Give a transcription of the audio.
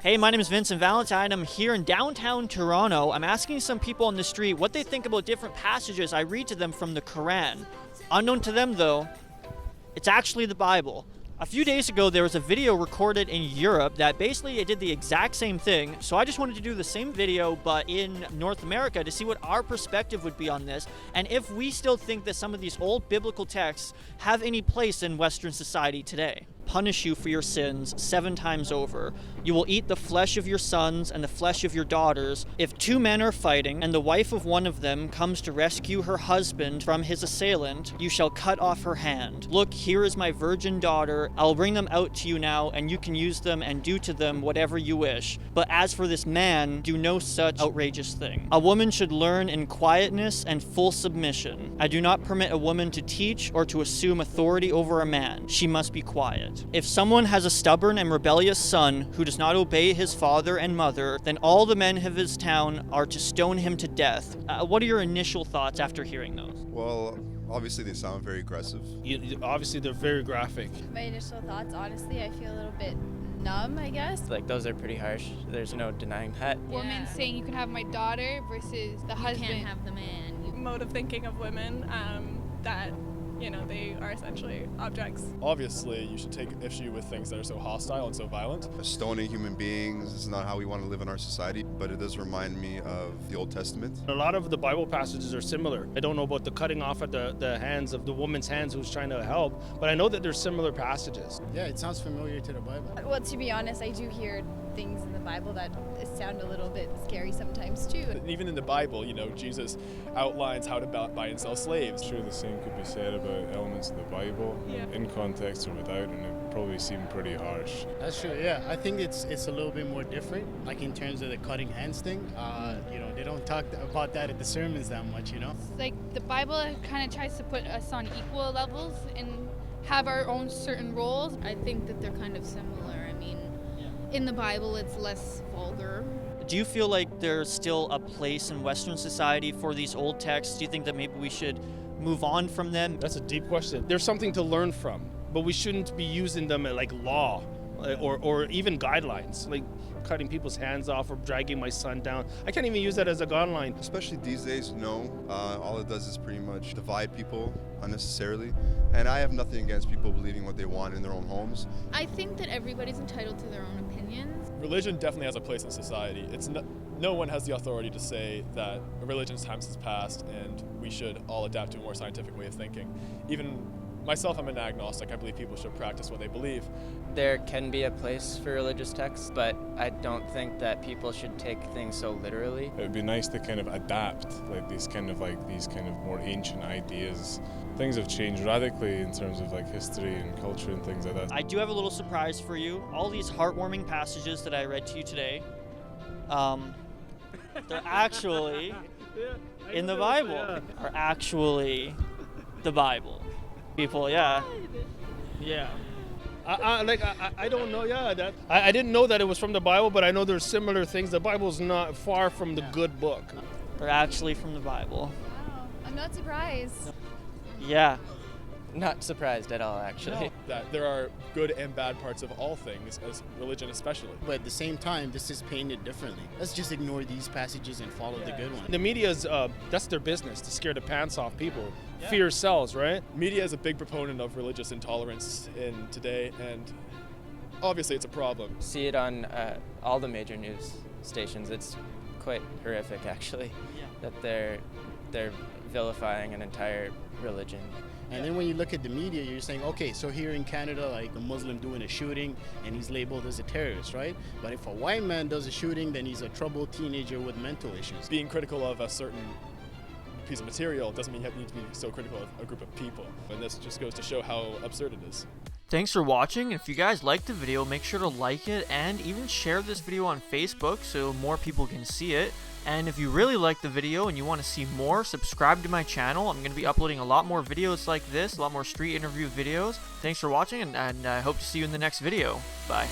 Hey, my name is Vincent Valentine. I'm here in downtown Toronto. I'm asking some people on the street what they think about different passages I read to them from the Quran. Unknown to them, though, it's actually the Bible. A few days ago, there was a video recorded in Europe that basically it did the exact same thing. So I just wanted to do the same video, but in North America, to see what our perspective would be on this, and if we still think that some of these old biblical texts have any place in Western society today. Punish you for your sins 7 times over. You will eat the flesh of your sons and the flesh of your daughters. If 2 men are fighting, and the wife of one of them comes to rescue her husband from his assailant, you shall cut off her hand. Look, here is my virgin daughter. I will bring them out to you now, and you can use them and do to them whatever you wish. But as for this man, do no such outrageous thing. A woman should learn in quietness and full submission. I do not permit a woman to teach or to assume authority over a man. She must be quiet. If someone has a stubborn and rebellious son who does not obey his father and mother, then all the men of his town are to stone him to death. What are your initial thoughts after hearing those? Well, obviously they sound very aggressive. Obviously they're very graphic. My initial thoughts, honestly, I feel a little bit numb, I guess. Like, those are pretty harsh. There's no denying that. Woman saying you can have my daughter versus the husband. You can't have the man. Mode of thinking of women that, you know, they are essentially objects. Obviously, you should take issue with things that are so hostile and so violent. Stoning human beings is not how we want to live in our society, but it does remind me of the Old Testament. A lot of the Bible passages are similar. I don't know about the cutting off of the hands of the woman's hands who's trying to help, but I know that there's similar passages. Yeah, it sounds familiar to the Bible. Well, to be honest, I do hear things in the Bible that sound a little bit scary sometimes too. Even in the Bible, you know, Jesus outlines how to buy and sell slaves. Sure, the same could be said about elements of the Bible, in context or without, and it probably seemed pretty harsh. That's true, yeah. I think it's a little bit more different, like in terms of the cutting hands thing. You know, they don't talk about that at the sermons that much, you know? It's like the Bible kind of tries to put us on equal levels and have our own certain roles. I think that they're kind of similar. I mean, in the Bible, it's less vulgar. Do you feel like there's still a place in Western society for these old texts? Do you think that maybe we should move on from them? That's a deep question. There's something to learn from, but we shouldn't be using them like law or even guidelines, like cutting people's hands off or dragging my son down. I can't even use that as a guideline. Especially these days, no. All it does is pretty much divide people unnecessarily. And I have nothing against people believing what they want in their own homes. I think that everybody's entitled to their own opinions. Religion definitely has a place in society. No one has the authority to say that a religion's time has passed and we should all adapt to a more scientific way of thinking. Even myself, I'm an agnostic. I believe people should practice what they believe. There can be a place for religious texts, but I don't think that people should take things so literally. It would be nice to kind of adapt these kind of more ancient ideas. Things have changed radically in terms of like history and culture and things like that. I do have a little surprise for you. All these heartwarming passages that I read to you today, they're actually in the Bible. Are actually the Bible. People, yeah. I don't know. Yeah, I didn't know that it was from the Bible, but I know there's similar things. The Bible's not far from the good book. They're actually from the Bible. Wow, I'm not surprised. Yeah. Not surprised at all, actually. No. That there are good and bad parts of all things, as religion especially. But at the same time, this is painted differently. Let's just ignore these passages and follow the good one. The media's, that's their business, to scare the pants off people. Yeah. Fear sells, right? Media is a big proponent of religious intolerance in today, and obviously it's a problem. See it on all the major news stations. It's quite horrific, actually, that they're vilifying an entire religion. And then when you look at the media, you're saying, okay, so here in Canada, like a Muslim doing a shooting and he's labeled as a terrorist, right? But if a white man does a shooting, then he's a troubled teenager with mental issues. Being critical of a certain piece of material doesn't mean you need to be so critical of a group of people. And this just goes to show how absurd it is. Thanks for watching. If you guys liked the video, make sure to like it and even share this video on Facebook so more people can see it. And if you really like the video and you want to see more, subscribe to my channel. I'm going to be uploading a lot more videos like this, a lot more street interview videos. Thanks for watching, and I hope to see you in the next video. Bye.